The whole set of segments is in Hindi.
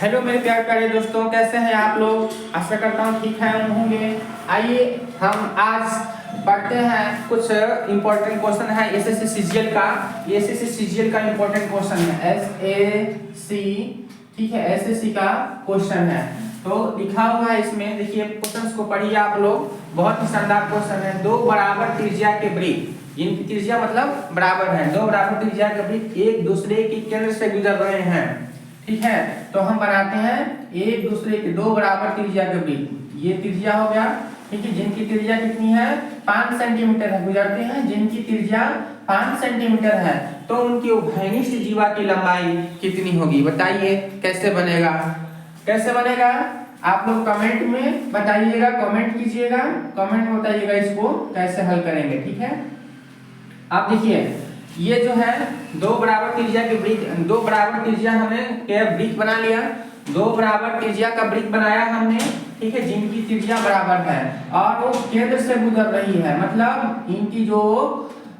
हेलो मेरे प्यार प्यारे दोस्तों, कैसे हैं आप लोग। आशा करता हूँ ठीक है होंगे। आइए हम आज पढ़ते हैं कुछ इम्पोर्टेंट क्वेश्चन है एसएससी सीजीएल का। ये एसएससी सीजीएल का इम्पोर्टेंट क्वेश्चन है, एसएसी, ठीक है, एसएससी का क्वेश्चन है। तो लिखा हुआ है इसमें, देखिए क्वेश्चन को पढ़िए आप लोग। बहुत ही शानदार क्वेश्चन है। दो बराबर त्रिज्या के वृत्त, इनकी त्रिज्या मतलब बराबर है, दो बराबर त्रिज्या के वृत्त एक दूसरे के केंद्र से गुजर रहे हैं, ठीक है। तो हम बनाते हैं एक दूसरे के दो बराबर त्रिज्या के वृत्त। ये त्रिज्या हो गया, ठीक है, जिनकी त्रिज्या कितनी है 5 सेंटीमीटर है, गुजरते हैं जिनकी त्रिज्या 5 सेंटीमीटर है। तो उनकी उभयनिष्ठ जीवा की लंबाई कितनी होगी, बताइए कैसे बनेगा। कैसे बनेगा आप लोग कमेंट में बताइएगा, कमेंट कीजिएगा, कमेंट में बताइएगा इसको कैसे हल करेंगे, ठीक है। आप देखिए ये जो है दो बराबर त्रिज्या के वृत्त, दो बराबर त्रिज्या हमने क्या वृत्त बना लिया, दो बराबर त्रिज्या का वृत्त बनाया हमने, ठीक है, जिनकी त्रिज्या बराबर है और वो केंद्र से गुजर रही है, मतलब इनकी जो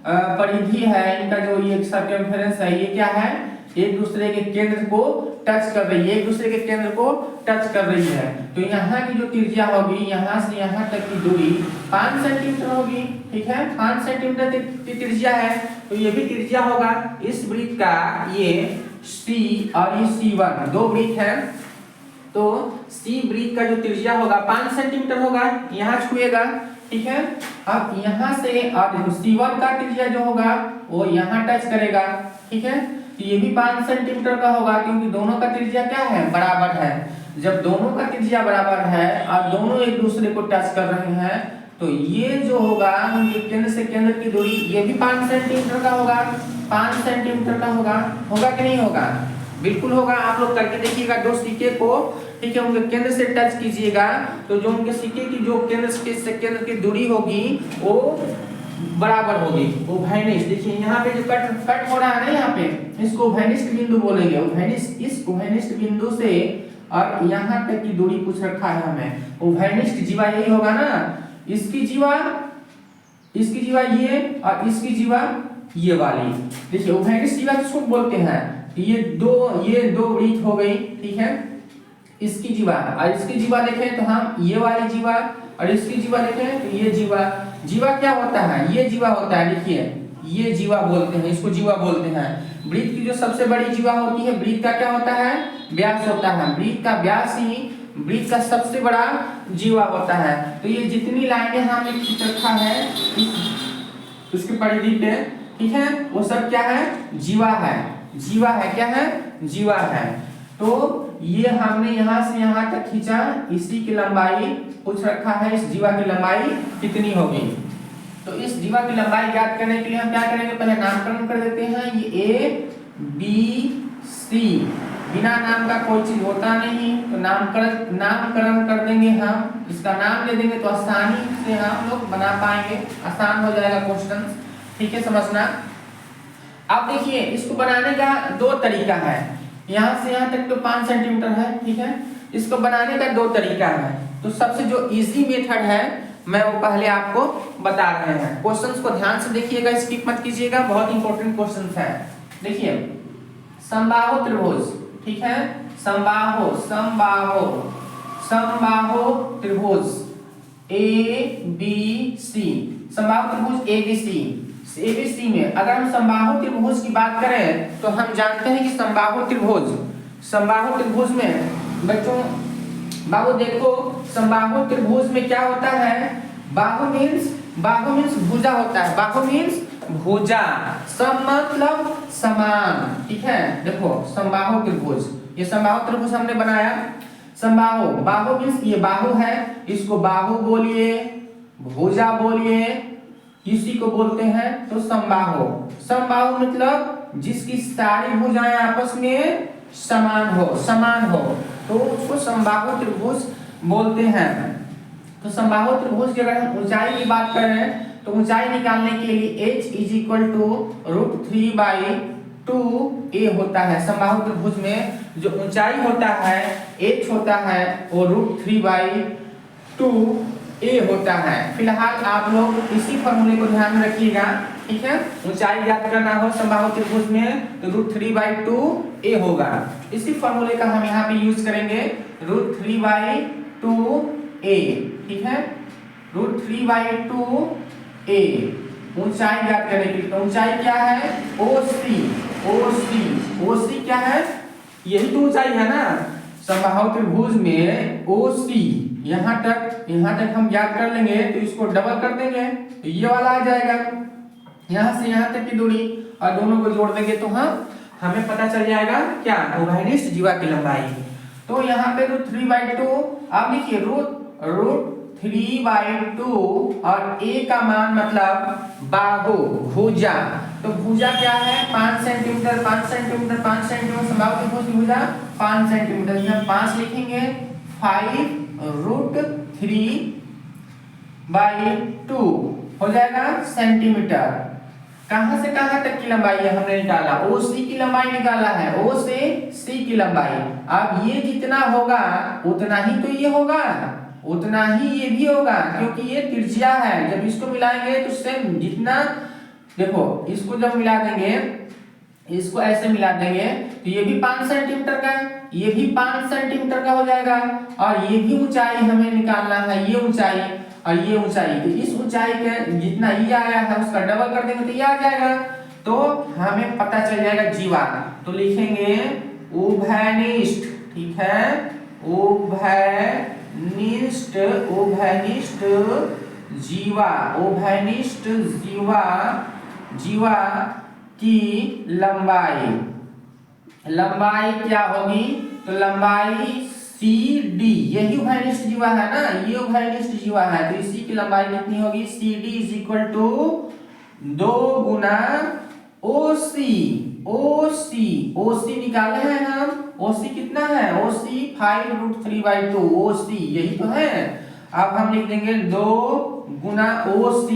परिधि है, इनका जो ये सर्कमफेरेंस है, ये क्या है, एक दूसरे के केंद्र को टच कर रही है, एक दूसरे के केंद्र को टच कर रही है। तो यहाँ की जो त्रिज्या होगी, यहाँ से यहाँ तक की दूरी 5 सेंटीमीटर होगी, ठीक है, 5 सेंटीमीटर की त्रिज्या है। तो ये भी त्रिज्या होगा इस वृत्त का, ये C और ये C1 दो वृत्त है। तो C वृत्त का जो त्रिज्या होगा 5 सेंटीमीटर होगा, यहाँ छुएगा, ठीक है। अब यहाँ से और C1 का त्रिज्या जो होगा वो यहाँ टच करेगा, ठीक है। तो ये भी 5 सेंटीमीटर का होगा, क्योंकि दोनों का त्रिज्या क्या है, बराबर है। जब दोनों का त्रिज्या बराबर है और दोनों एक दूसरे को टच कर रहे हैं, तो ये जो होगा उनके केंद्र से केंद्र की दूरी, ये भी 5 सेंटीमीटर का होगा, 5 सेंटीमीटर का होगा। होगा कि नहीं होगा, बिल्कुल होगा। आप लोग करके देखिएगा दो सिक्के को, ठीक है, उनके केंद्र से टच कीजिएगा, तो जो उनके सिक्के की जो केंद्र से केंद्र की दूरी होगी वो बराबर होगी, उभयनिष्ठ। देखिए यहाँ पे जो कट हो रहा है ना, यहाँ पे इसको उभयनिष्ठ बिंदु बोलेंगे। उभयनिष्ठ, इस उभयनिष्ठ बिंदु से और यहाँ तक की दूरी पूछ रखा है हमें। उभयनिष्ठ जीवा यही होगा ना, इसकी जीवा ये और इसकी जीवा ये वाली। देखिए उभयनिष्ठ जीवा किसको बोलते हैं, ये दो वृत्त हो गई, ठीक है। इसकी जीवा और इसकी जीवा देखें तो हम ये वाली जीवा, और इसकी जीवा देखें तो ये जीवा। जीवा क्या होता है, ये जीवा होता है, देखिए ये जीवा बोलते हैं, इसको जीवा बोलते हैं। वृत्त की जो सबसे बड़ी जीवा होती है, वृत्त का क्या होता है, व्यास होता है। वृत्त का व्यास ही वृत्त का सबसे बड़ा जीवा होता है। तो ये जितनी लाइनें हमने खींच रखा है उसकी परिधि पे, ठीक है, वो सब क्या है, जीवा है। जीवा है, क्या है, जीवा है। तो ये हमने यहाँ से यहाँ तक खींचा, इसी की लंबाई पूछ रखा है, इस जीवा की लंबाई कितनी होगी। तो इस जीवा की लंबाई ज्ञात करने के लिए हम क्या करेंगे, पहले नामकरण कर देते हैं। ये ABC, बिना नाम का कोई चीज होता नहीं, तो नामकरण कर देंगे हम, इसका नाम ले देंगे तो आसानी से हम लोग बना पाएंगे, आसान हो जाएगा क्वेश्चन, ठीक है, समझना। अब देखिए इसको बनाने का दो तरीका है, यहाँ से यहाँ तक तो 5 सेंटीमीटर है, ठीक है। इसको बनाने का दो तरीका है। तो सबसे जो इजी मेथड है मैं वो पहले आपको बता रहे हैं। क्वेश्चंस को ध्यान से देखिएगा, स्किप मत कीजिएगा, बहुत इंपॉर्टेंट क्वेश्चंस है। देखिए समबाहु त्रिभुज, ठीक है, समबाहु त्रिभुज ABC, समबाहु त्रिभुज ABC में अगर हम समबाहु त्रिभुज की बात करें तो हम जानते हैं कि समबाहु त्रिभुज में बच्चों बाबू देखो, समबाहु त्रिभुज में क्या होता है, बाहु मीन्स भुजा होता है, बाहु मीन्स भुजा, सम मतलब समान, ठीक है। देखो समबाहु त्रिभुज, ये समबाहु त्रिभुज हमने बनाया। बाहु मीन्स ये बाहु है, इसको बाहु बोलिए, भुजा बोलिए, इसी को बोलते हैं तो समबाहु मतलब जिसकी सारी भुजाएं आपस में समान हो तो उसको समबाहु त्रिभुज बोलते हैं। तो समबाहु त्रिभुज की अगर हम ऊंचाई की बात करें तो ऊंचाई निकालने के लिए h = √3/2a होता है। समबाहु त्रिभुज में जो ऊंचाई होता है h होता है वो √3/2a होता है। फिलहाल आप लोग इसी फॉर्मूले को ध्यान में रखिएगा, ठीक है। ऊंचाई ज्ञात करना हो समबाहु त्रिभुज में तो √3/2a होगा। इसी फॉर्मूले का हम यहाँ पे यूज करेंगे √3/2a, ठीक है, √3/2a ऊंचाई ज्ञात करने के लिए। तो ऊंचाई क्या है, OC क्या है, यही तो ऊंचाई है ना समबाहु त्रिभुज में। OC यहाँ तक हम ज्ञात कर लेंगे तो इसको डबल कर देंगे तो ये वाला आ जाएगा, यहाँ से यहाँ तक की दूरी, और दोनों को जोड़ देंगे तो हमें पता चल जाएगा क्या, उभयनिष्ठ जीवा की लंबाई। तो यहाँ पे √3/2, अब लिखिए √3/2 और a का मान मतलब बाहु, भुजा। तो भुजा क्या है 5 सेंटीमीटर, 5 सेंटीमीटर, 5 सेंटीमीटर, समबाहु त्रिभुज की भुजा 5 सेंटीमीटर, हम 5 लिखेंगे। 5√3/2 हो जाएगा सेंटीमीटर। कहां से कहां तक की लंबाई है हमने निकाला, OC की लंबाई निकाला है, O से C की लंबाई। अब ये जितना होगा उतना ही तो ये होगा, उतना ही ये भी होगा, क्योंकि ये त्रिज्या है। जब इसको मिलाएंगे तो सेम जितना, देखो इसको जब मिला देंगे, इसको ऐसे मिला देंगे तो ये भी 5 सेंटीमीटर का है, ये भी 5 सेंटीमीटर का हो जाएगा, और ये भी ऊंचाई हमें निकालना है, ये ऊंचाई और ये ऊंचाई। तो इस ऊंचाई के जितना ये आया है उसका डबल कर देंगे तो ये आ जाएगा, तो हमें पता चल जाएगा जीवा। तो लिखेंगे उभयनिष्ठ, ठीक है, उभयनिष्ठ जीवा की लंबाई क्या होगी, तो लंबाई CD, यही उभयनिष्ठ जीवा है ना, ये उभयनिष्ठ जीवा है, तो इसी की लंबाई कितनी होगी, CD = 2 गुना OC निकाले हैं हम, OC कितना है, OC 5√3/2, OC यही तो है। अब हम लिख देंगे 2 गुना OC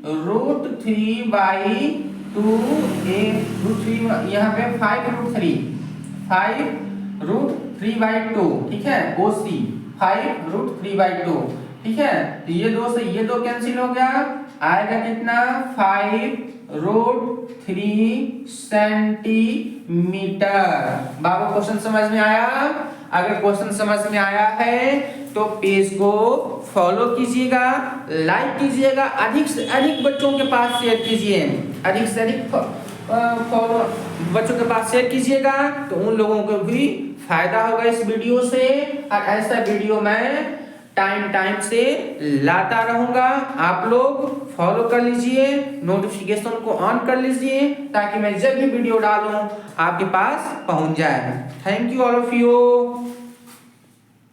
√3/2a, यहाँ पे 5√3/2, ठीक है, OC 5√3/2, ठीक है। तो ये 2 से ये 2 कैंसिल हो गया, आएगा कितना 5√3 सेंटीमीटर। बाबू क्वेश्चन समझ में आया? अगर क्वेश्चन समझ में आया है तो पेज को फॉलो कीजिएगा, लाइक कीजिएगा, अधिक से अधिक बच्चों के पास शेयर कीजिए, अधिक से अधिक फॉलो बच्चों के पास शेयर कीजिएगा, तो उन लोगों को भी फायदा होगा इस वीडियो से। और ऐसा वीडियो मैं टाइम से लाता रहूंगा, आप लोग फॉलो कर लीजिए, नोटिफिकेशन को ऑन कर लीजिए, ताकि मैं जब भी वीडियो डालूं आपके पास पहुंच जाए। Thank you all of you.